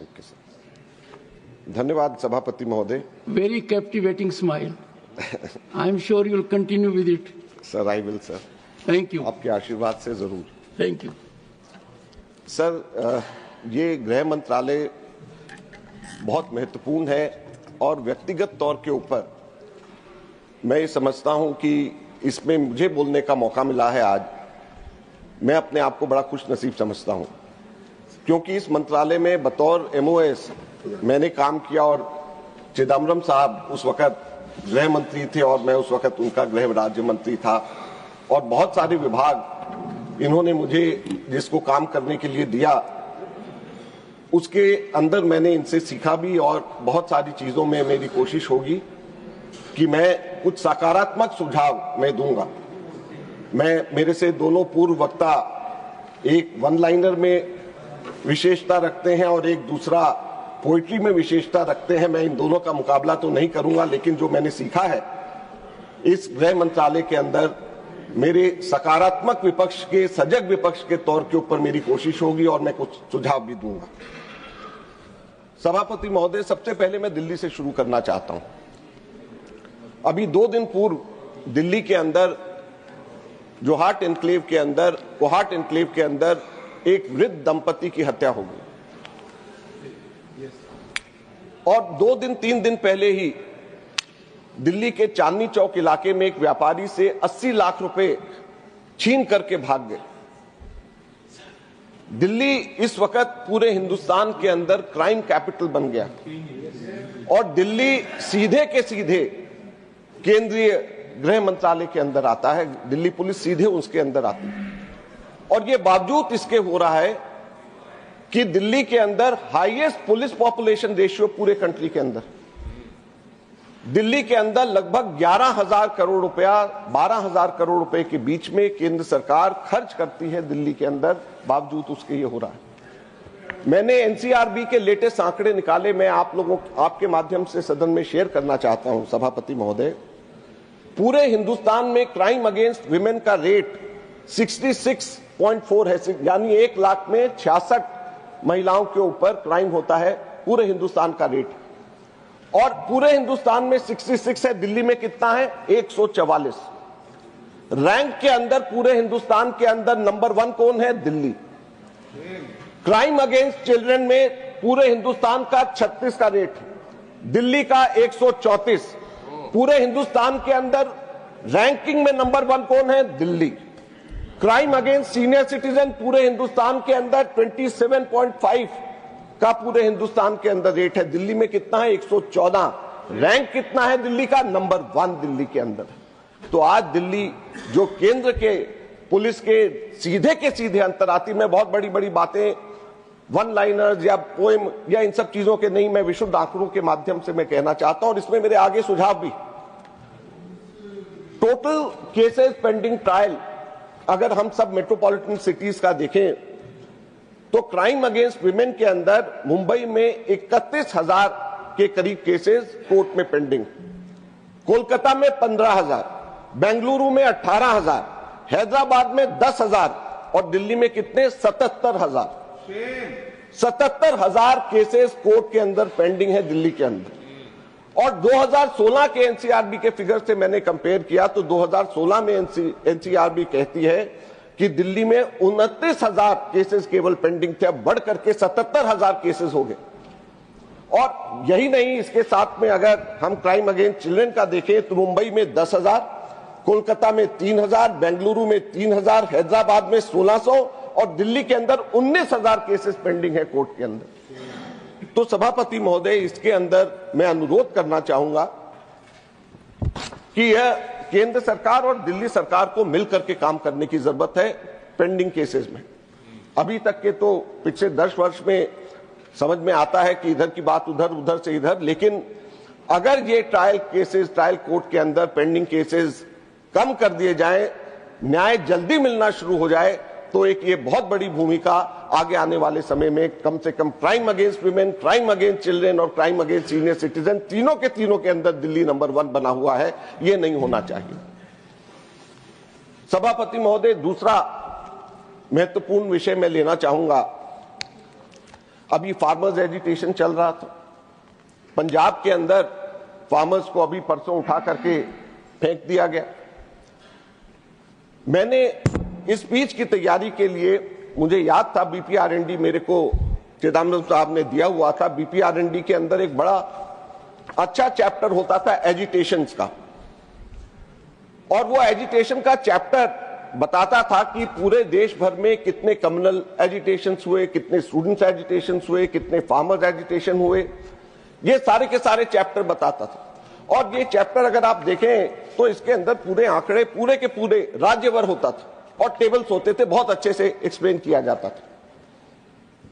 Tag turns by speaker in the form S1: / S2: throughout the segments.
S1: Okay sir, धन्यवाद सभापति महोदय।
S2: Very captivating smile. I am sure you will continue with it.
S1: Sir I will sir,
S2: Thank you.
S1: आपके आशीर्वाद से जरूर।
S2: Thank you.
S1: सर ये गृह मंत्रालय बहुत महत्वपूर्ण है और व्यक्तिगत तौर के ऊपर मैं ये समझता हूं कि इसमें मुझे बोलने का मौका मिला है आज। मैं अपने आप को बड़ा खुश नसीब समझता हूं क्योंकि इस मंत्रालय में बतौर MOS मैंने काम किया और चिदम्बरम साहब उस वक्त गृह मंत्री थे और मैं उस वक्त उनका गृह राज्य मंत्री था और बहुत सारे विभाग इन्होंने मुझे जिसको काम करने के लिए दिया उसके अंदर मैंने इनसे सीखा भी और बहुत सारी चीजों में मेरी कोशिश होगी कि मैं कुछ सकारात्मक सुझाव मैं दूंगा। मेरे से दोनों पूर्व वक्ता एक वन लाइनर में विशेषता रखते हैं और एक दूसरा पोइट्री में विशेषता रखते हैं। मैं इन दोनों का मुकाबला तो नहीं करूंगा, लेकिन जो मैंने सीखा है इस गृह मंत्रालय के अंदर मेरे सकारात्मक विपक्ष के सजग विपक्ष के तौर के ऊपर मेरी कोशिश होगी और मैं कुछ सुझाव भी दूंगा। सभापति महोदय, सबसे पहले मैं दिल्ली से शुरू करना चाहता हूं। अभी 2 दिन पूर्व दिल्ली के अंदर कोहाट एनक्लेव के अंदर एक वृद्ध दंपति की हत्या हो गई और 2-3 दिन पहले ही दिल्ली के चांदनी चौक इलाके में एक व्यापारी से 80 लाख रुपए छीन करके भाग गए। दिल्ली इस वक्त पूरे हिंदुस्तान के अंदर क्राइम कैपिटल बन गया और दिल्ली सीधे के सीधे केंद्रीय गृह मंत्रालय के अंदर आता है। दिल्ली पुलिस सीधे उसके अंदर आती है और ये बावजूद इसके हो रहा है कि दिल्ली के अंदर हाईएस्ट पुलिस पॉपुलेशन रेशियो पूरे कंट्री के अंदर। दिल्ली के अंदर लगभग 11,000 करोड़ रुपया 12,000 करोड़ रुपए के बीच में केंद्र सरकार खर्च करती है दिल्ली के अंदर, बावजूद उसके ये हो रहा है। मैंने NCRB के लेटेस्ट आंकड़े निकाले, मैं आपके माध्यम से सदन में शेयर करना चाहता हूं सभापति महोदय। पूरे हिंदुस्तान में क्राइम अगेंस्ट विमेन का रेट 66.4 है, यानी 1 लाख में 66 महिलाओं के ऊपर क्राइम होता है, पूरे हिंदुस्तान का रेट। और पूरे हिंदुस्तान में 66 है, दिल्ली में कितना है? 144। रैंक के अंदर पूरे हिंदुस्तान के अंदर नंबर 1 कौन है? दिल्ली। क्राइम अगेंस्ट चिल्ड्रन में पूरे हिंदुस्तान का 36 का रेट, दिल्ली का 134। पूरे हिंदुस्तान के अंदर रैंकिंग में नंबर 1 कौन है? Delhi. Crime against senior citizen पूरे हिंदुस्तान के अंदर 27.5 का पूरे हिंदुस्तान के अंदर रेट है, दिल्ली में कितना है? 114। रैंक कितना है दिल्ली का? नंबर 1 दिल्ली के अंदर। तो आज दिल्ली जो केंद्र के पुलिस के सीधे के सीधे अंतर आती, मैं बहुत बड़ी बड़ी बातें वन लाइनर्स या पोएम या इन सब चीजों के नहीं, मैं विशुद्ध आंकड़ों के माध्यम से मैं कहना चाहता हूं और इसमें मेरे आगे सुझाव भी। टोटल केसेस पेंडिंग ट्रायल अगर हम सब मेट्रोपॉलिटन सिटीज का देखें तो क्राइम अगेंस्ट विमेन के अंदर मुंबई में 31,000 के करीब केसेस कोर्ट में पेंडिंग, कोलकाता में 15,000, बेंगलुरु में 18,000, हैदराबाद में 10,000 और दिल्ली में कितने? 77,000। 77,000 केसेस कोर्ट के अंदर पेंडिंग है दिल्ली के अंदर। और 2016 के NCRB के फिगर से मैंने कंपेयर किया तो 2016 में NCRB कहती है कि दिल्ली में 29,000 केसेस केवल पेंडिंग थे, अब बढ़ करके 77,000 केसेस हो गए। और यही नहीं, इसके साथ में अगर हम क्राइम अगेंस्ट चिल्ड्रन का देखें तो मुंबई में 10,000, कोलकाता में 3,000, बेंगलुरु में 3,000, हैदराबाद में 1,600 और दिल्ली के अंदर 19,000 केसेस पेंडिंग है कोर्ट के अंदर। तो सभापति महोदय, इसके अंदर मैं अनुरोध करना चाहूंगा कि यह केंद्र सरकार और दिल्ली सरकार को मिलकर के काम करने की जरूरत है पेंडिंग केसेस में। अभी तक के तो पिछले 10 वर्ष में समझ में आता है कि इधर की बात उधर, उधर से इधर, लेकिन अगर ये ट्रायल कोर्ट के अंदर पेंडिंग केसेस कम कर दिए जाएं, न्याय जल्दी मिलना शुरू हो जाए तो एक ये बहुत बड़ी भूमिका आगे आने वाले समय में कम से कम crime against women, crime against children और क्राइम अगेंस्ट सीनियर सिटीजन तीनों के अंदर दिल्ली नंबर 1 बना हुआ है। ये नहीं होना चाहिए। सभापति महोदय, दूसरा महत्वपूर्ण विषय मैं लेना चाहूंगा। अभी फार्मर्स एजिटेशन चल रहा था पंजाब के अंदर, फार्मर्स को अभी परसों उठा करके फेंक दिया गया। मैंने इस स्पीच की तैयारी के लिए, मुझे याद था बीपीआरएनडी मेरे को चिदम्बरम साहब ने दिया हुआ था। बीपीआरएनडी के अंदर एक बड़ा अच्छा चैप्टर होता था एजिटेशंस का, और वो एजिटेशन का चैप्टर बताता था कि पूरे देश भर में कितने कम्युनल एजिटेशंस हुए, कितने स्टूडेंट्स एजिटेशंस हुए, कितने फार्मर्स एजिटेशन हुए, ये सारे के सारे चैप्टर बताता था। और ये चैप्टर अगर आप देखें तो इसके अंदर पूरे आंकड़े पूरे के पूरे राज्यभर होता था और टेबल्स होते थे, बहुत अच्छे से एक्सप्लेन किया जाता था।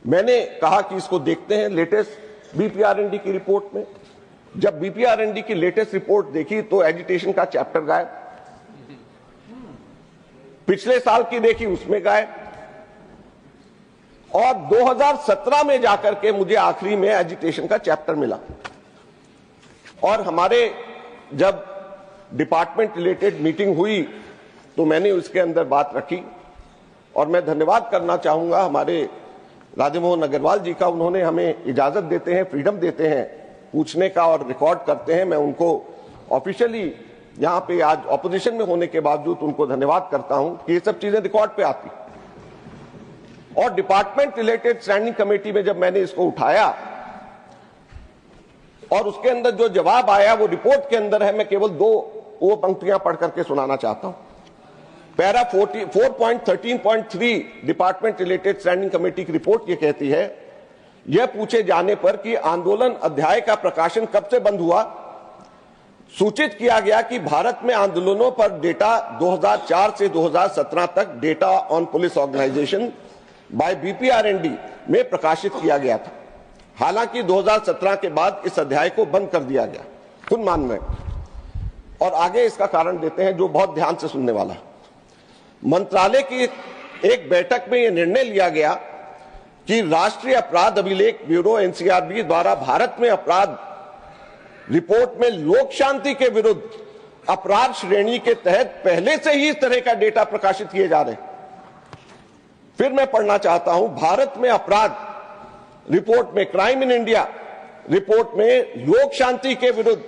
S1: मैंने कहा कि इसको देखते हैं लेटेस्ट बीपीआरएनडी की रिपोर्ट में। जब बीपीआरएनडी की लेटेस्ट रिपोर्ट देखी तो एजिटेशन का चैप्टर गायब, पिछले साल की देखी उसमें गायब, और 2017 में जाकर के मुझे आखिरी में एजिटेशन का चैप्टर मिला। और हमारे जब डिपार्टमेंट रिलेटेड मीटिंग हुई तो मैंने उसके अंदर बात रखी, और मैं धन्यवाद करना चाहूंगा हमारे राधामोहन अग्रवाल जी का। उन्होंने हमें इजाजत देते हैं, फ्रीडम देते हैं पूछने का और रिकॉर्ड करते हैं। मैं उनको ऑफिशियली यहां पे आज ऑपोजिशन में होने के बावजूद उनको धन्यवाद करता हूं कि ये सब चीजें रिकॉर्ड पे आती। और डिपार्टमेंट रिलेटेड स्टैंडिंग कमेटी में जब मैंने इसको उठाया और उसके अंदर जो जवाब आया वो रिपोर्ट के अंदर है, मैं केवल दो वो पंक्तियां पढ़ करके सुनाना चाहता हूं। Para 4.13.3 department related standing committee की रिपोर्ट ये कहती है, यह पूछे जाने पर कि आंदोलन अध्याय का प्रकाशन कब से बंद हुआ, सूचित किया गया कि भारत में आंदोलनों पर डेटा 2004 से 2017 तक data on police organisation by BPRND में प्रकाशित किया गया था। हालांकि 2017 के बाद इस अध्याय को बंद कर दिया गया, खुद मान रहे। और आगे इसका कारण देते हैं जो बहुत ध्यान से सुनने वाला है। मंत्रालय की एक बैठक में यह निर्णय लिया गया कि राष्ट्रीय अपराध अभिलेख ब्यूरो एनसीआरबी द्वारा भारत में अपराध रिपोर्ट में लोक शांति के विरुद्ध अपराध श्रेणी के तहत पहले से ही इस तरह का डेटा प्रकाशित किए जा रहे हैं। फिर मैं पढ़ना चाहता हूं, भारत में अपराध रिपोर्ट में, क्राइम इन इंडिया रिपोर्ट में लोक शांति के विरुद्ध,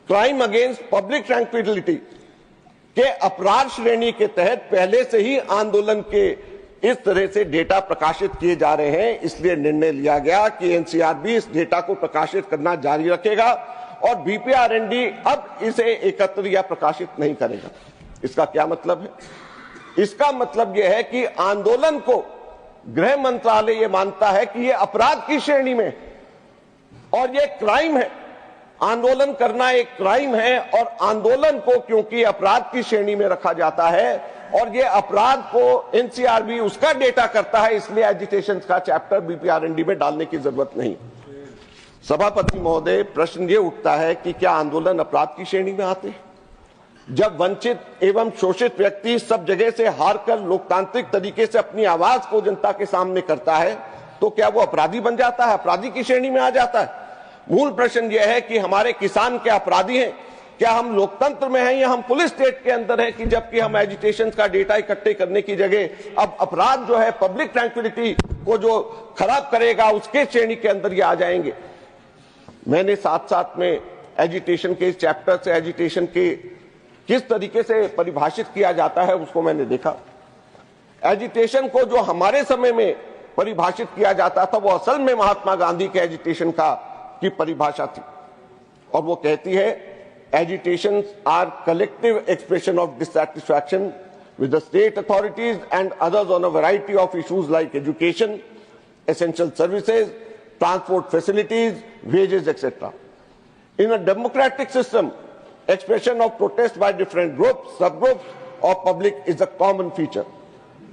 S1: क्राइम अगेंस्ट पब्लिक ट्रैंक्विलिटी के अपराध श्रेणी के तहत पहले से ही आंदोलन के इस तरह से डेटा प्रकाशित किए जा रहे हैं। इसलिए निर्णय लिया गया कि एनसीआरबी इस डेटा को प्रकाशित करना जारी रखेगा और बीपीआरएनडी अब इसे एकत्र या प्रकाशित नहीं करेगा। इसका क्या मतलब है? इसका मतलब यह है कि आंदोलन को गृह मंत्रालय यह मानता है कि यह अपराध की श्रेणी में और यह क्राइम है। आंदोलन करना एक क्राइम है और आंदोलन को क्योंकि अपराध की श्रेणी में रखा जाता है और यह अपराध को एनसीआरबी उसका डेटा करता है, इसलिए एजिटेशन का चैप्टर बीपीआरएनडी में डालने की जरूरत नहीं। सभापति महोदय, प्रश्न यह उठता है कि क्या आंदोलन अपराध की श्रेणी में आते हैं? जब वंचित एवं शोषित व्यक्ति सब जगह से हारकर लोकतांत्रिक तरीके से अपनी आवाज को जनता के सामने करता है तो क्या वो अपराधी बन जाता है, अपराधी की श्रेणी में आ जाता है? मूल प्रश्न यह है कि हमारे किसान क्या अपराधी हैं? क्या हम लोकतंत्र में हैं या हम पुलिस स्टेट के अंदर हैं कि जबकि हम एजिटेशन का डेटा इकट्ठे करने की जगह अब अपराध जो है पब्लिक ट्रैंक्विलिटी को जो खराब करेगा उसके श्रेणी के अंदर ये आ जाएंगे। मैंने साथ साथ में एजिटेशन के चैप्टर से एजिटेशन के किस तरीके से परिभाषित किया जाता है उसको मैंने देखा। एजिटेशन को जो हमारे समय में परिभाषित किया जाता था वो असल में महात्मा गांधी के एजिटेशन की परिभाषा थी और वो कहती है agitations are collective expression of dissatisfaction with the state authorities and others on a variety of issues like education, essential services, transport facilities, wages, etc. In a democratic system, expression of protest by different groups, subgroups of public is a common feature.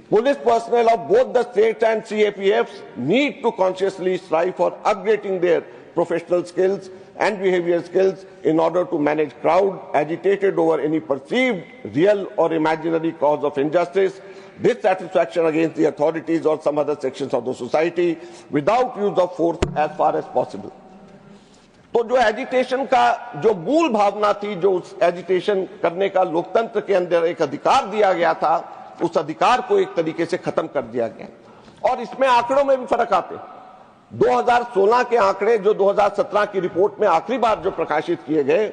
S1: Police personnel of both the states and CAPFs need to consciously strive for upgrading their professional skills and behavior skills in order to manage crowd agitated over any perceived, real or imaginary cause of injustice, dissatisfaction against the authorities or some other sections of the society without use of force as far as possible. तो जो agitation का जो मूल भावना थी, जो उस agitation करने का लोकतंत्र के अंदर एक अधिकार दिया गया था, उस अधिकार को एक तरीके से खत्म कर दिया गया। और इसमें आंकड़ों में भी फर्क आते हैं। 2016 के आंकड़े जो 2017 की रिपोर्ट में आखिरी बार जो प्रकाशित किए गए,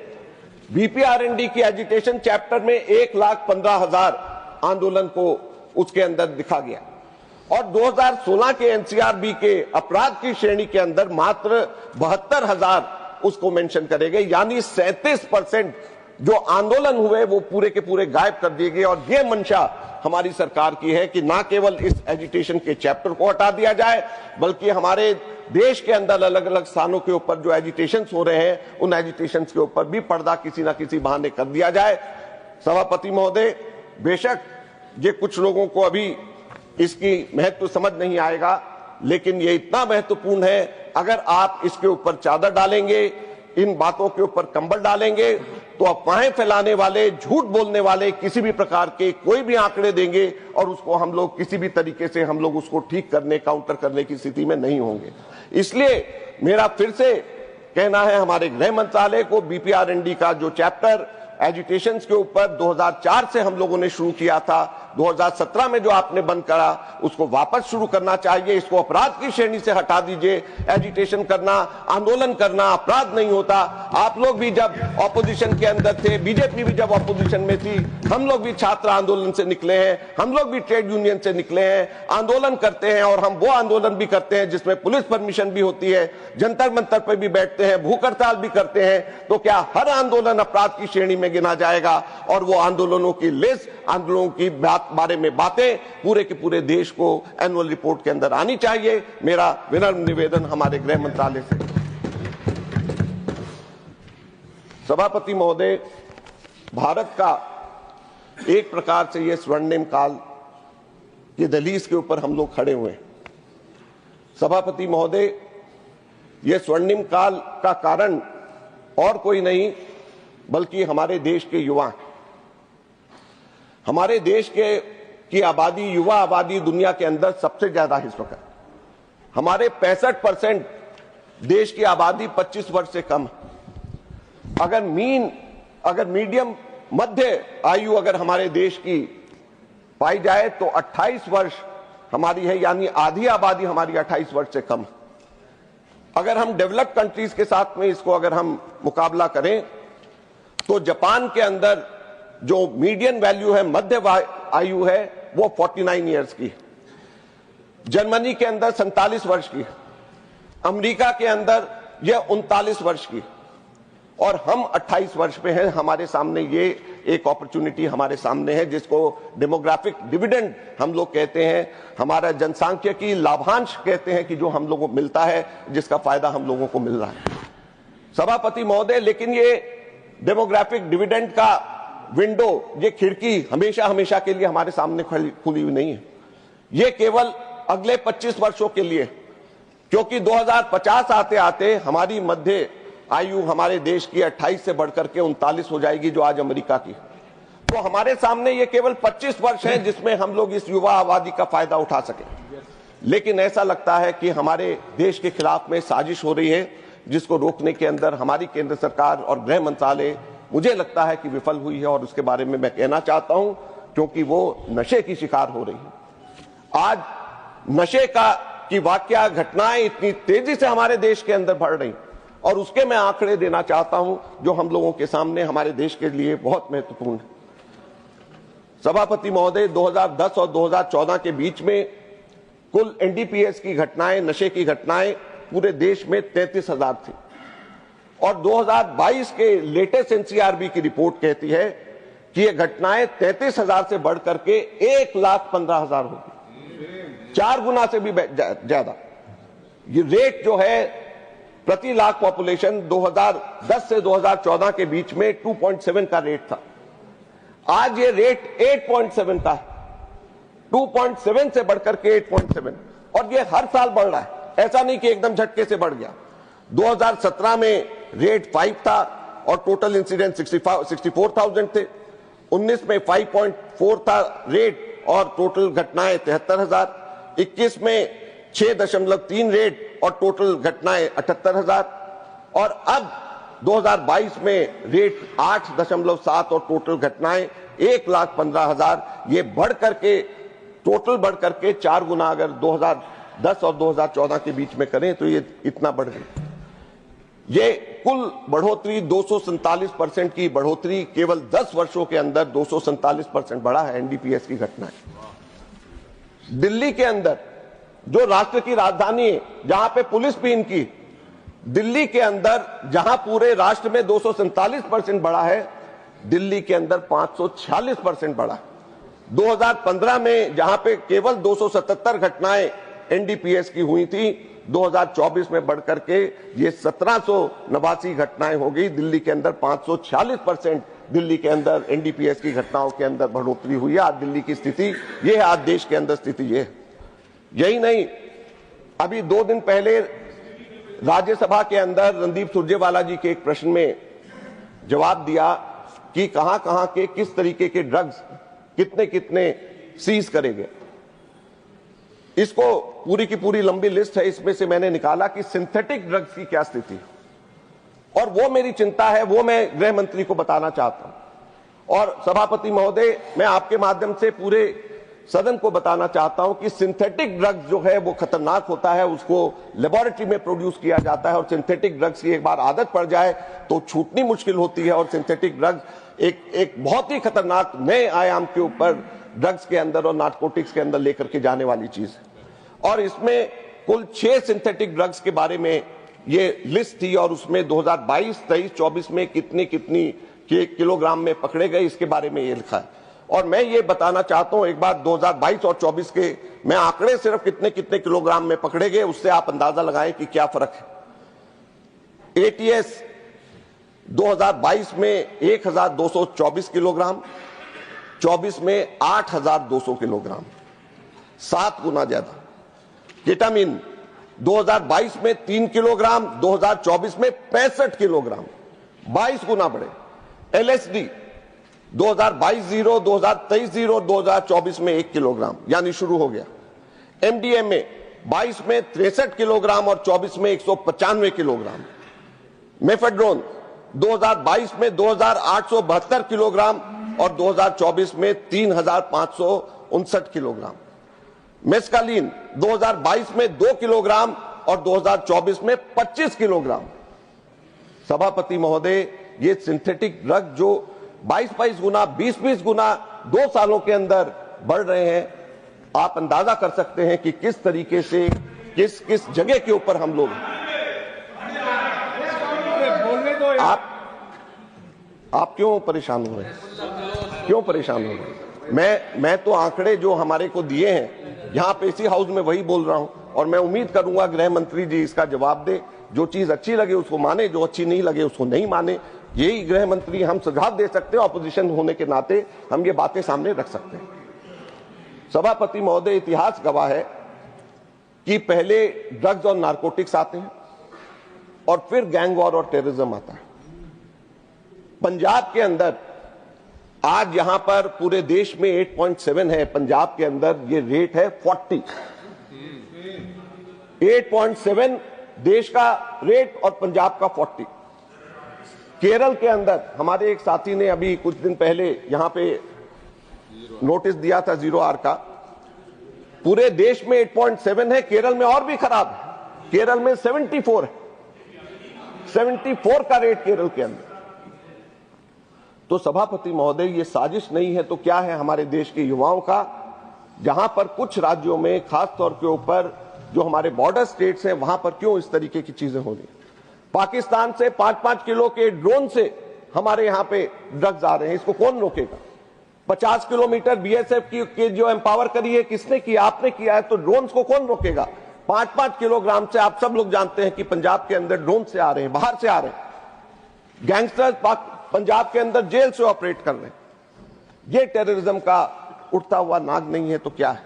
S1: बीपीआरएनडी की एजिटेशन चैप्टर में 1,15,000 आंदोलन को उसके अंदर दिखा गया और 2016 के एनसीआरबी के अपराध की श्रेणी के अंदर मात्र 72,000 उसको मेंशन करे गए, यानी 37% जो आंदोलन हुए वो पूरे के पूरे गायब कर दिए गए। और ये मंशा हमारी सरकार की है कि ना केवल इस एजिटेशन के चैप्टर को हटा दिया जाए, बल्कि हमारे देश के अंदर अलग अलग स्थानों के ऊपर जो एजिटेशंस हो रहे हैं उन एजिटेशंस के ऊपर भी पर्दा किसी ना किसी बहाने कर दिया जाए। सभापति महोदय, बेशक ये कुछ लोगों को अभी इसकी महत्व समझ नहीं आएगा, लेकिन ये इतना महत्वपूर्ण है। अगर आप इसके ऊपर चादर डालेंगे, इन बातों के ऊपर कंबल डालेंगे, तो अफवाहें फैलाने वाले, झूठ बोलने वाले किसी भी प्रकार के कोई भी आंकड़े देंगे और उसको हम लोग किसी भी तरीके से हम लोग उसको ठीक करने, काउंटर करने की स्थिति में नहीं होंगे। इसलिए मेरा फिर से कहना है हमारे गृह मंत्रालय को, बीपीआरएनडी का जो चैप्टर एजुटेशंस के ऊपर 2004 से हम लोगों ने शुरू किया था, 2017 में जो आपने बंद करा उसको वापस शुरू करना चाहिए। इसको अपराध की श्रेणी से हटा दीजिए। एजिटेशन करना, आंदोलन करना अपराध नहीं होता। आप लोग भी जब ऑपोजिशन के अंदर थे, बीजेपी भी जब ऑपोजिशन में थी, हम लोग भी छात्र आंदोलन से निकले हैं, हम लोग भी ट्रेड यूनियन से निकले हैं, आंदोलन करते हैं और हम वो आंदोलन भी करते हैं जिसमें पुलिस परमिशन भी होती है, जंतर मंतर पर भी बैठते हैं, भूख हड़ताल भी करते हैं। तो क्या हर आंदोलन अपराध की श्रेणी में गिना जाएगा? और वो आंदोलनों की लिस्ट, आंदोलनों की बारे में बातें पूरे के पूरे देश को एनुअल रिपोर्ट के अंदर आनी चाहिए। मेरा विनम्र निवेदन हमारे गृह मंत्रालय से। सभापति महोदय, भारत का एक प्रकार से ये स्वर्णिम काल की दहलीज के ऊपर हम लोग खड़े हुए हैं। सभापति महोदय, ये स्वर्णिम काल का कारण और कोई नहीं बल्कि हमारे देश के युवा। हमारे देश की आबादी, युवा आबादी दुनिया के अंदर सबसे ज्यादा है इस वक्त। हमारे 65% देश की आबादी 25 वर्ष से कम है। अगर मीडियम मध्य आयु अगर हमारे देश की पाई जाए तो 28 वर्ष हमारी है, यानी आधी आबादी हमारी 28 वर्ष से कम है। अगर हम डेवलप्ड कंट्रीज के साथ में इसको अगर हम मुकाबला करें तो जापान के अंदर जो मीडियन वैल्यू है, मध्य आयु है, वो 49 ईयर्स की है। जर्मनी के अंदर 47 वर्ष की है। अमेरिका के अंदर यह 39 वर्ष की, और हम 28 वर्ष पे हैं। हमारे सामने ये एक अपॉर्चुनिटी हमारे सामने है जिसको डेमोग्राफिक डिविडेंड हम लोग कहते हैं, हमारा जनसांख्यिकी लाभांश कहते हैं कि जो हम लोगों को मिलता है, जिसका फायदा हम लोगों को मिल रहा है। सभापति महोदय, लेकिन ये डेमोग्राफिक डिविडेंड का विंडो, ये खिड़की हमेशा के लिए हमारे सामने खुली हुई नहीं है। ये केवल अगले 25 वर्षों के लिए, क्योंकि 2050 आते आते हमारी मध्य आयु हमारे देश की 28 से बढ़कर के 39 हो जाएगी, जो आज अमेरिका की। तो हमारे सामने ये केवल 25 वर्ष हैं जिसमें हम लोग इस युवा आबादी का फायदा उठा सके। लेकिन ऐसा लगता है कि हमारे देश के खिलाफ में साजिश हो रही है, जिसको रोकने के अंदर हमारी केंद्र सरकार और गृह मंत्रालय मुझे लगता है कि विफल हुई है। और उसके बारे में मैं कहना चाहता हूं, क्योंकि वो नशे की शिकार हो रही है। आज नशे की वाकया, घटनाएं इतनी तेजी से हमारे देश के अंदर बढ़ रही, और उसके मैं आंकड़े देना चाहता हूं जो हम लोगों के सामने हमारे देश के लिए बहुत महत्वपूर्ण है। सभापति महोदय, 2010 और 2014 के बीच में कुल एनडीपीएस की घटनाएं, नशे की घटनाएं पूरे देश में 33,000 थी, और 2022 के लेटेस्ट एनसीआरबी की रिपोर्ट कहती है कि ये घटनाएं 33,000 से बढ़ करके 1,15,000 होगी, 4 गुना से भी ज्यादा। ये रेट जो है प्रति लाख पॉपुलेशन 2010 से 2014 के बीच में 2.7 का रेट था। आज ये रेट 8.7 का है, 2.7 से बढ़कर के 8.7, और ये हर साल बढ़ रहा है। ऐसा नहीं कि एकदम झटके से बढ़ गया। 2017 में रेट 5 था और टोटल इंसिडेंट 64,000 थे। 19 में 5.4 था रेट और टोटल घटनाएं 73,000। 21 में 6.3 रेट और टोटल घटनाएं 78,000, और अब 2022 में रेट 8.7 और टोटल घटनाएं 1,15,000। ये बढ़ करके टोटल बढ़ करके 4 गुना, अगर 2010 और 2014 के बीच में करें तो ये इतना बढ़ गई। ये कुल बढ़ोतरी 247% की बढ़ोतरी केवल 10 वर्षों के अंदर 247% बढ़ा है एनडीपीएस की घटना है। दिल्ली के अंदर जो राष्ट्र की राजधानी है, जहां पे पुलिस भी इनकी, दिल्ली के अंदर जहां पूरे राष्ट्र में 247% बढ़ा है, दिल्ली के अंदर 546% बढ़ा। 2015 में जहां पे केवल 277 घटनाएं एनडीपीएस की हुई थी, 2024 में बढ़कर के ये 1789 घटनाएं हो गई। दिल्ली के अंदर 546% दिल्ली के अंदर एनडीपीएस की घटनाओं के अंदर बढ़ोतरी हुई है। आज दिल्ली की स्थिति ये है, आज देश के अंदर स्थिति ये है। यही नहीं, अभी 2 दिन पहले राज्यसभा के अंदर रणदीप सुरजेवाला जी के एक प्रश्न में जवाब दिया कि कहां कहां के किस तरीके के ड्रग्स कितने कितने सीज करेंगे। इसको पूरी की पूरी लंबी लिस्ट है, इसमें से मैंने निकाला कि सिंथेटिक ड्रग्स की क्या स्थिति, और वो मेरी चिंता है, वो मैं गृह मंत्री को बताना चाहता हूं। और सभापति महोदय, मैं आपके माध्यम से पूरे सदन को बताना चाहता हूं कि सिंथेटिक ड्रग्स जो है वो खतरनाक होता है, उसको लेबोरेटरी में प्रोड्यूस किया जाता है, और सिंथेटिक ड्रग्स की एक बार आदत पड़ जाए तो छूटनी मुश्किल होती है। और सिंथेटिक ड्रग्स एक बहुत ही खतरनाक नए आयाम के ऊपर ड्रग्स के अंदर और नार्कोटिक्स के अंदर लेकर के जाने वाली चीज है। और इसमें कुल 6 सिंथेटिक ड्रग्स के बारे में ये लिस्ट थी, और उसमें 2022, 23, 24 में कितनी कितनी किलोग्राम में पकड़े गए, इसके बारे में ये लिखा है। और मैं ये बताना चाहता हूं, एक बार 2022 और 24 के मैं आंकड़े सिर्फ कितने कितने किलोग्राम में पकड़े गए, उससे आप अंदाजा लगाएं कि क्या फर्क है। एटीएस 2022 में 1224 किलोग्राम, 24 में 8200 किलोग्राम, 7 गुना ज्यादा। केटामिन 2022 में 3 किलोग्राम, 2024 में 65 किलोग्राम, 22 गुना बढ़े। एलएसडी 2022 0, 2023 0, 2024 में 1 किलोग्राम, यानी शुरू हो गया। एमडीएमए 22 में 63 किलोग्राम और 24 में 195 किलोग्राम। मेफेड्रोन 2022 में 2872 किलोग्राम और 2024 में 3559 किलोग्राम। मेस्कालीन 2022 में 2 किलोग्राम और 2024 में 25 किलोग्राम। सभापति महोदय, ये सिंथेटिक ड्रग जो 22 गुना, 20 गुना 2 सालों के अंदर बढ़ रहे हैं, आप अंदाजा कर सकते हैं कि किस तरीके से किस जगह के ऊपर हम लोग। आप क्यों परेशान हो रहे हैं? क्यों परेशान हो रहे हैं? मैं तो आंकड़े जो हमारे को दिए हैं यहां पे इसी हाउस में वही बोल रहा हूं, और मैं उम्मीद करूंगा गृह मंत्री जी इसका जवाब दे। जो चीज अच्छी लगे उसको माने, जो अच्छी नहीं लगे उसको नहीं माने। यही गृह मंत्री हम सुझाव दे सकते हैं, ऑपोजिशन होने के नाते हम ये बातें सामने रख सकते हैं। सभापति महोदय, इतिहास गवाह है कि पहले ड्रग्स और नारकोटिक्स आते हैं और फिर गैंग वॉर और टेररिज्म आता है। पंजाब के अंदर आज यहां पर पूरे देश में 8.7 है, पंजाब के अंदर ये रेट है 40। 8.7 देश का रेट और पंजाब का 40। केरल के अंदर हमारे एक साथी ने अभी कुछ दिन पहले यहां पे नोटिस दिया था 0R का, पूरे देश में 8.7 है, केरल में और भी खराब है, केरल में 74 है, 74 का रेट केरल के अंदर। तो सभापति महोदय, ये साजिश नहीं है तो क्या है हमारे देश के युवाओं का, जहां पर कुछ राज्यों में खास तौर के ऊपर जो हमारे बॉर्डर स्टेट्स हैं वहां पर क्यों इस तरीके की चीजें हो रही हैं। पाकिस्तान से 5-5 किलो के ड्रोन से हमारे यहां पे ड्रग्स आ रहे हैं, इसको कौन रोकेगा। 50 किलोमीटर बीएसएफ की जो एम्पावर करी है, किसने किया? आपने किया है, तो ड्रोन को कौन रोकेगा। 5-5 किलोग्राम से आप सब लोग जानते हैं कि पंजाब के अंदर ड्रोन से आ रहे हैं, बाहर से आ रहे हैं। गैंगस्टर्स पंजाब के अंदर जेल से ऑपरेट कर रहे हैं। ये टेररिज्म का उठता हुआ नाग नहीं है तो क्या है।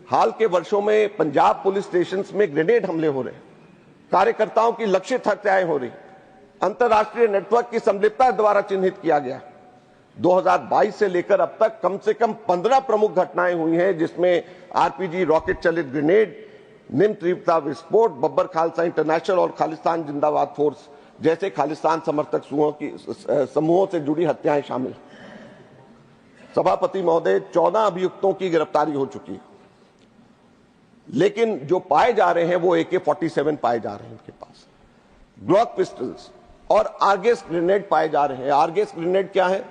S1: हाल के वर्षों में पंजाब पुलिस स्टेशन में ग्रेनेड हमले हो रहे हैं, कार्यकर्ताओं की लक्षित हत्याएं हो रही, अंतर्राष्ट्रीय नेटवर्क की संलिप्तता द्वारा चिन्हित किया गया। 2022 से लेकर अब तक कम से कम 15 प्रमुख घटनाएं हुई हैं, जिसमें आरपीजी, रॉकेट चलित ग्रेनेड, निम्न तीव्रता विस्फोट, बब्बर खालसा इंटरनेशनल और खालिस्तान जिंदाबाद फोर्स जैसे खालिस्तान समर्थक समूहों से जुड़ी हत्याएं शामिल। सभापति महोदय, 14 अभियुक्तों की गिरफ्तारी हो चुकी है। लेकिन जो पाए जा रहे हैं वो AK-47 पाए जा रहे हैं इनके पास, ग्लॉक पिस्टल्स और आर्गेस ग्रेनेड पाए जा रहे हैं। आर्गेस ग्रेनेड क्या है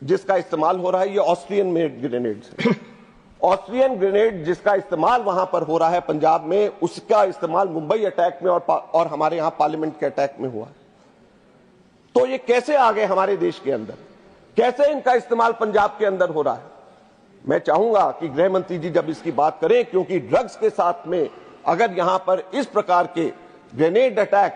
S1: जिसका इस्तेमाल हो रहा है? ये ऑस्ट्रियन मेड ग्रेनेड है। ऑस्ट्रियन ग्रेनेड जिसका इस्तेमाल वहां पर हो रहा है पंजाब में, उसका इस्तेमाल मुंबई अटैक में और हमारे यहां पार्लियामेंट के अटैक में हुआ है। तो ये कैसे आ गए हमारे देश के अंदर? कैसे इनका इस्तेमाल पंजाब के अंदर हो रहा है? मैं चाहूंगा कि गृह मंत्री जी जब इसकी बात करें, क्योंकि ड्रग्स के साथ में अगर यहां पर इस प्रकार के ग्रेनेड अटैक,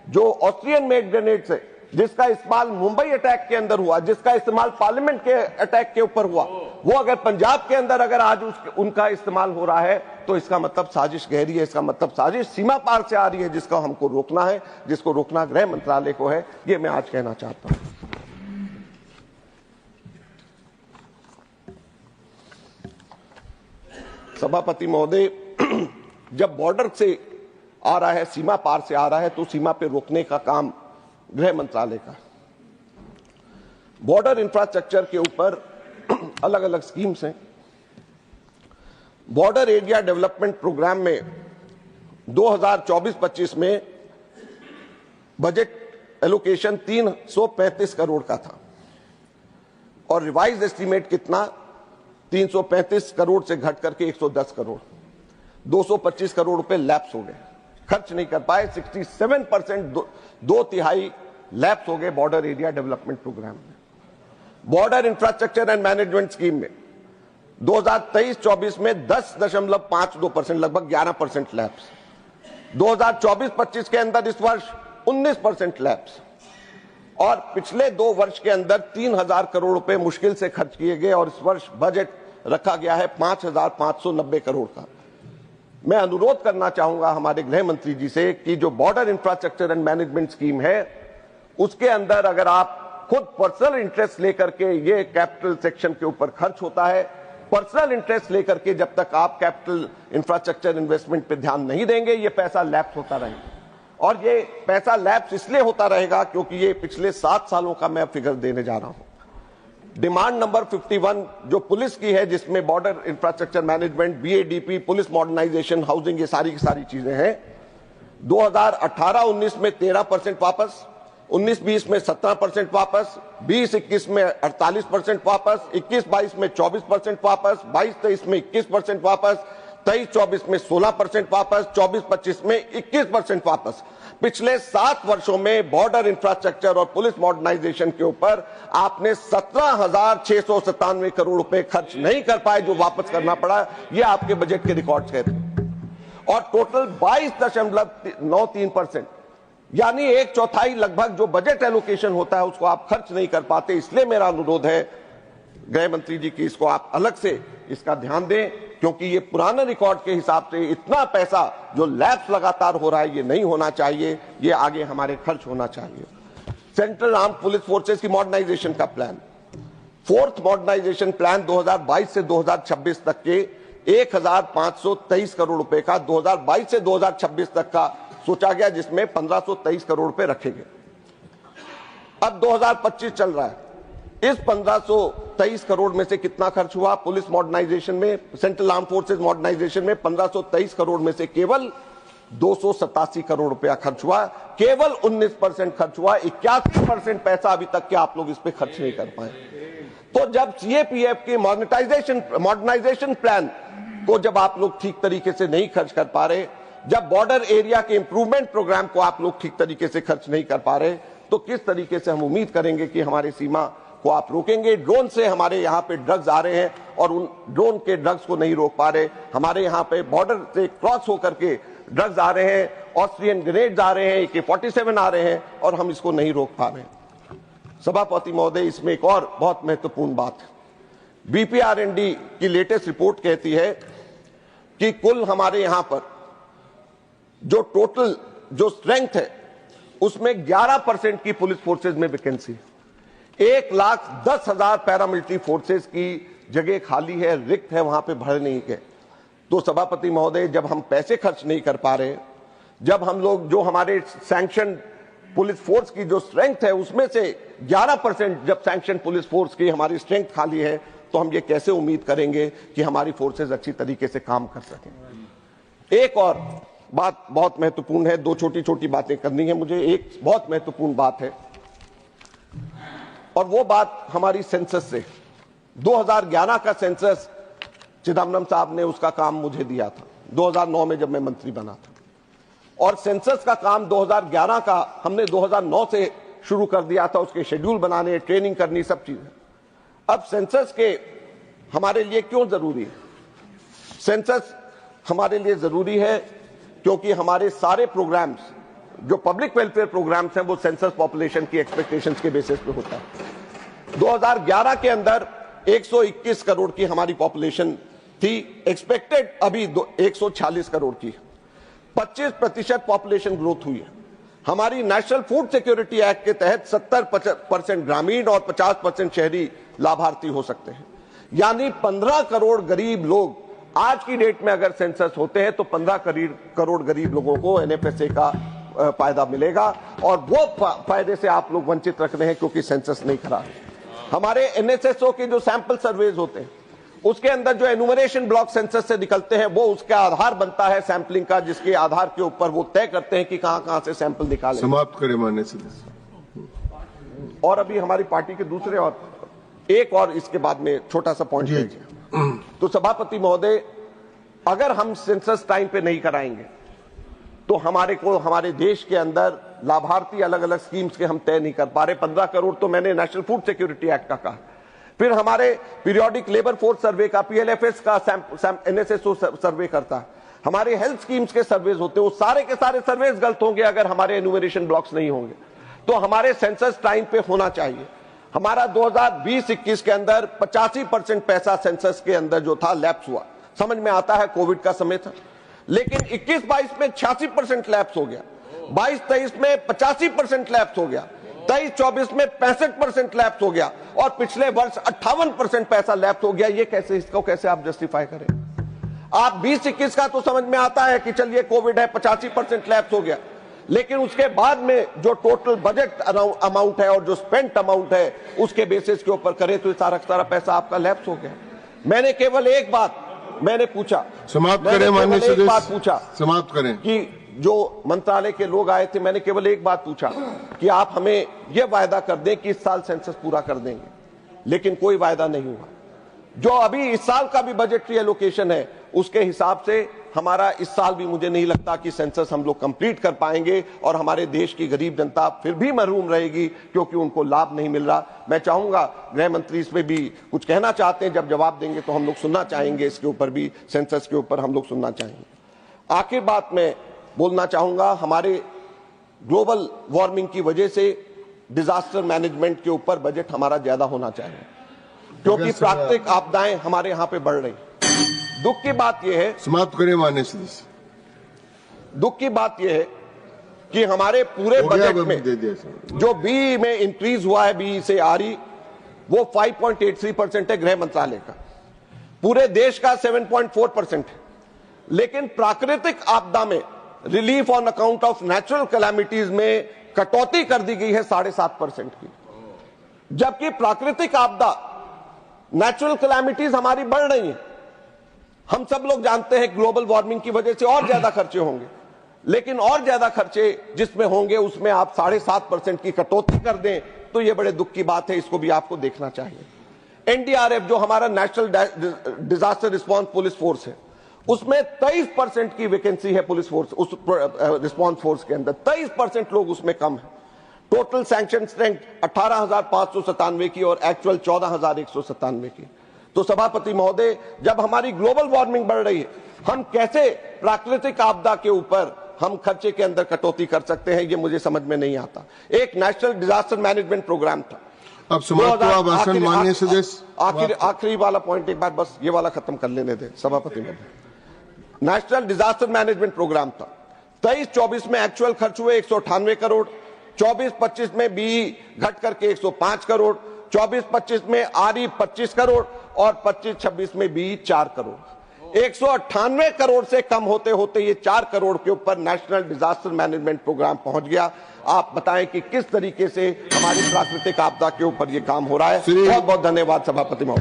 S1: जो ऑस्ट्रियन मेड ग्रेनेड से जिसका इस्तेमाल मुंबई अटैक के अंदर हुआ, जिसका इस्तेमाल पार्लियामेंट के अटैक के ऊपर हुआ, वो अगर पंजाब के अंदर अगर आज उनका इस्तेमाल हो रहा है, तो इसका मतलब साजिश गहरी है। इसका मतलब साजिश सीमा पार से आ रही है, जिसका हमको रोकना है, जिसको रोकना गृह मंत्रालय को है। ये मैं आज कहना चाहता हूं। सभापति महोदय, जब बॉर्डर से आ रहा है, सीमा पार से आ रहा है, तो सीमा पे रोकने का काम गृह मंत्रालय का। बॉर्डर इंफ्रास्ट्रक्चर के ऊपर अलग अलग स्कीम्स हैं। बॉर्डर एरिया डेवलपमेंट प्रोग्राम में 2024-25 में बजट एलोकेशन 335 करोड़ का था और रिवाइज एस्टीमेट कितना? 335 करोड़ से घट करके 110 करोड़, 225 करोड़ रुपए लैप्स हो गए, खर्च नहीं कर पाए। 67%, 2/3 लैप्स हो गए बॉर्डर एरिया डेवलपमेंट प्रोग्राम में। Border infrastructure and management scheme में 2023-24 में 10.52%, लगभग 11% लैप्स। 2024-25 के अंदर इस वर्ष 19% लैप्स और पिछले 2 वर्ष के अंदर 3000 करोड़ रुपए मुश्किल से खर्च किए गए और इस वर्ष बजट रखा गया है 5590 करोड़ का। मैं अनुरोध करना चाहूंगा हमारे गृह मंत्री जी से कि जो border infrastructure and management scheme है, उसके अंदर अगर आप खुद पर्सनल इंटरेस्ट लेकर के, ये कैपिटल सेक्शन के ऊपर खर्च होता है, पर्सनल इंटरेस्ट लेकर के जब तक आप कैपिटल इंफ्रास्ट्रक्चर इन्वेस्टमेंट पे ध्यान नहीं देंगे, ये पैसा लैप्स होता रहेगा। और ये पैसा लैप्स इसलिए होता रहेगा क्योंकि ये पिछले 7 सालों का मैं फिगर देने जा रहा हूं। डिमांड नंबर 51 जो पुलिस की है, जिसमें border infrastructure management, BADP, police modernisation, housing, ये सारी की सारी चीजें हैं। 2018-19 में 13% वापस, 19-20 में 17% वापस, 20-21 में 48% वापस, 21-22 में 24% वापस, 22-23 में 21% वापस, 23-24 में 16% वापस, 24-25 में 21% वापस। पिछले 7 वर्षों में बॉर्डर इंफ्रास्ट्रक्चर और पुलिस मॉडर्नाइजेशन के ऊपर आपने 17,697 करोड़ रुपए खर्च नहीं कर पाए, जो वापस करना पड़ा। ये आपके बजट के रिकॉर्ड्स कहते हैं। और टोटल 22.93%, यानी 1/4 लगभग जो बजट एलोकेशन होता है उसको आप खर्च नहीं कर पाते। इसलिए मेरा अनुरोध है गृह मंत्री जी की इसको आप अलग से इसका ध्यान दें, क्योंकि ये पुराने रिकॉर्ड के हिसाब से इतना पैसा जो लैप्स लगातार हो रहा है, ये नहीं होना चाहिए, ये आगे हमारे खर्च होना चाहिए। सेंट्रल आर्म पुलिस फोर्सेस की मॉडर्नाइजेशन का प्लान, 4th मॉडर्नाइजेशन प्लान 2022 से 2026 तक के 1523 करोड़ रुपए का 2022 से 2026 तक का सोचा गया, जिसमें 1523 करोड़ रुपए रखे गए। अब 2025 चल रहा है, इस 1523 करोड़ में से कितना खर्च हुआ पुलिस मॉडर्नाइजेशन में? सेंट्रल आर्म फोर्सेस मॉडर्नाइजेशन में 1523 करोड़ में से केवल 287 करोड़ रुपया खर्च हुआ। केवल 19% खर्च हुआ। 81% पैसा अभी तक के आप लोग इस पे खर्च नहीं कर पाए। तो जब CAPF के मॉडर्नाइजेशन प्लान को जब आप लोग ठीक तरीके से नहीं खर्च कर पा रहे, जब बॉर्डर एरिया के इंप्रूवमेंट प्रोग्राम को आप लोग ठीक तरीके से खर्च नहीं कर पा रहे, तो किस तरीके से हम उम्मीद करेंगे कि हमारी सीमा को आप रोकेंगे? ड्रोन से हमारे यहाँ पे ड्रग्स आ रहे हैं और उन ड्रोन के ड्रग्स को नहीं रोक पा रहे। हमारे यहाँ पे बॉर्डर से क्रॉस होकर के ड्रग्स आ रहे हैं, ऑस्ट्रियन ग्रेनेड्स आ रहे हैं, AK-47 आ रहे हैं और हम इसको नहीं रोक पा रहे। सभापति महोदय, इसमें एक और बहुत महत्वपूर्ण बात है। BPRND की लेटेस्ट रिपोर्ट कहती है कि कुल हमारे यहाँ पर जो टोटल जो स्ट्रेंथ है उसमें 11% की पुलिस फोर्सेज में वैकेंसी है। 1,10,000 पैरामिलिट्री फोर्सेस की जगह खाली है, रिक्त है, वहां पे भर नहीं गए। तो सभापति महोदय, जब हम पैसे खर्च नहीं कर पा रहे, जब हम लोग जो हमारे सैंक्शन पुलिस फोर्स की जो स्ट्रेंथ है उसमें से 11% जब सैंक्शन पुलिस फोर्स की हमारी स्ट्रेंथ खाली है, तो हम ये कैसे उम्मीद करेंगे कि हमारी फोर्सेस अच्छी तरीके से काम कर सकें? एक और बात बहुत महत्वपूर्ण है, दो छोटी छोटी बातें करनी है मुझे। एक बहुत महत्वपूर्ण बात है और वो बात हमारी सेंसस से। 2011 का सेंसस चिदम्बरम साहब ने उसका काम मुझे दिया था 2009 में जब मैं मंत्री बना था, और सेंसस का काम 2011 का हमने 2009 से शुरू कर दिया था, उसके शेड्यूल बनाने, ट्रेनिंग करनी, सब चीजें। अब सेंसस के हमारे लिए क्यों जरूरी है? सेंसस हमारे लिए जरूरी है क्योंकि हमारे सारे प्रोग्राम्स, जो पब्लिक वेलफेयर प्रोग्राम्स हैं, वो सेंसस पॉपुलेशन की एक्सपेक्टेशंस के बेसिस पे होता है। 2011 के अंदर 121 करोड़ की हमारी पॉपुलेशन थी, एक्सपेक्टेड अभी 146 करोड़ की। 25% पॉपुलेशन ग्रोथ हुई है। हमारी नेशनल फूड सिक्योरिटी एक्ट के तहत 70% ग्रामीण और 50% शहरी लाभार्थी हो सकते हैं। यानी 15 करोड़ गरीब लोग आज की डेट में अगर सेंसस होते हैं तो 15 करोड़ गरीब लोगों को एनएफएसए का फायदा मिलेगा, और वो फायदे से आप लोग वंचित रख रहे हैं क्योंकि सेंसस नहीं करा। हमारे एनएसएसओ के जो सैंपल सर्वेज होते हैं उसके अंदर जो एनुमरेशन ब्लॉक सेंसस से निकलते हैं वो उसका आधार बनता है सैंपलिंग का, जिसके आधार के ऊपर वो तय करते हैं कि कहां कहां से सैंपल निकाले।
S3: समाप्त करें माननीय सदस्य।
S1: और अभी हमारी पार्टी के दूसरे और एक और इसके बाद में छोटा सा पॉइंट है। तो सभापति महोदय, अगर हम सेंसस टाइम पे नहीं कराएंगे तो हमारे देश के अंदर लाभार्थी अलग अलग स्कीम्स के हम तय नहीं कर पा रहे। 15 करोड़ तो मैंने नेशनल फूड सिक्योरिटी एक्ट का कहा। फिर हमारे पीरियोडिक लेबर फोर्स सर्वे का, पीएलएफएस का एनएसएसओ सर्वे करता है। हमारे हेल्थ स्कीम्स के सर्वेज होते हैं, वो सारे के सारे सर्वेज गलत होंगे अगर हमारे एनुमरेशन ब्लॉक्स नहीं होंगे। तो हमारे सेंसस टाइम पे होना चाहिए। हमारा 2020-21 के अंदर 85% पैसा सेंसस के अंदर जो था लैप्स हुआ। समझ में आता है कोविड का समय था, लेकिन 21-22 में 86% लैप्स हो गया, 22-23 में 85% लैप्स हो गया, 23-24 में 65% लैप्स हो गया, और पिछले वर्ष 58% पैसा लैप्स हो गया। ये कैसे, इसको कैसे आप जस्टिफाई करें? आप 20-21 का तो समझ में आता है कि चलिए कोविड है, 85% लैप्स हो गया, लेकिन उसके बाद में जो टोटल बजट अमाउंट है और जो स्पेंट अमाउंट है उसके बेसिस के ऊपर करें तो सारा पैसा आपका लैप्स हो गया। मैंने केवल एक बात पूछा,
S3: समाप्त करें माननीय सदस्य।
S1: बात पूछा,
S3: समाप्त करें,
S1: कि जो मंत्रालय के लोग आए थे, मैंने केवल एक बात पूछा कि आप हमें यह वायदा कर दें कि इस साल सेंसस पूरा कर देंगे, लेकिन कोई वायदा नहीं हुआ। जो अभी इस साल का भी बजटरी एलोकेशन है उसके हिसाब से हमारा इस साल भी मुझे नहीं लगता कि सेंसस हम लोग कंप्लीट कर पाएंगे, और हमारे देश की गरीब जनता फिर भी महरूम रहेगी क्योंकि उनको लाभ नहीं मिल रहा। मैं चाहूंगा गृह मंत्री इसमें भी कुछ कहना चाहते हैं, जब जवाब देंगे तो हम लोग सुनना चाहेंगे, इसके ऊपर भी, सेंसस के ऊपर हम लोग सुनना चाहेंगे। आखिर बात मैं बोलना चाहूंगा, हमारे ग्लोबल वार्मिंग की वजह से डिजास्टर मैनेजमेंट के ऊपर बजट हमारा ज्यादा होना चाहिए, क्योंकि प्राकृतिक आपदाएं हमारे यहाँ पे बढ़ रही। दुख की बात यह है,
S3: समाप्त करें माननीय सदस्य।
S1: दुख की बात यह है कि हमारे पूरे बजट में जो बी में इंक्रीज हुआ है, बी से आरई, वो 5.83% है गृह मंत्रालय का, पूरे देश का 7.4% है। लेकिन प्राकृतिक आपदा में relief on account of natural calamities में कटौती कर दी गई है 7.5% की, जबकि प्राकृतिक आपदा, नेचुरल कैलामिटीज हमारी बढ़ रही हैं। हम सब लोग जानते हैं ग्लोबल वार्मिंग की वजह से और ज्यादा खर्चे होंगे, लेकिन और ज्यादा खर्चे जिसमें होंगे उसमें आप 7.5% की कटौती कर दें तो यह बड़े दुख की बात है, इसको भी आपको देखना चाहिए। एनडीआरएफ जो हमारा national disaster response police force है, उसमें 23% की वैकेंसी है पुलिस फोर्स, उस रिस्पांस फोर्स के अंदर 23% लोग उसमें कम है। टोटल सैंक्शन स्ट्रेंथ 18,597 की और एक्चुअल 14,197 की। तो सभापति महोदय, जब हमारी ग्लोबल वार्मिंग बढ़ रही है, हम कैसे प्राकृतिक आपदा के ऊपर हम खर्चे के अंदर कटौती कर सकते हैं, ये मुझे समझ में नहीं आता। एक नेशनल डिजास्टर मैनेजमेंट प्रोग्राम था।
S3: अब समाप्त हुआ भाषण माननीय सदस्य।
S1: आखिरी वाला पॉइंट एक बार बस ये वाला खत्म कर लेने दें सभापति महोदय। नेशनल डिजास्टर मैनेजमेंट प्रोग्राम था। 23-24 में एक्चुअल खर्च हुए 198 करोड़, 24-25 में बी घट करके 105 करोड़, 24-25 में आरई 25 करोड़ और 25-26 में बी 4 करोड़। 198 करोड़ से कम होते होते ये 4 करोड़ के ऊपर नेशनल डिजास्टर मैनेजमेंट प्रोग्राम पहुंच गया। आप बताएं कि किस तरीके से हमारी प्राकृतिक आपदा के ऊपर ये काम हो रहा है। बहुत बहुत धन्यवाद सभापति महोदय।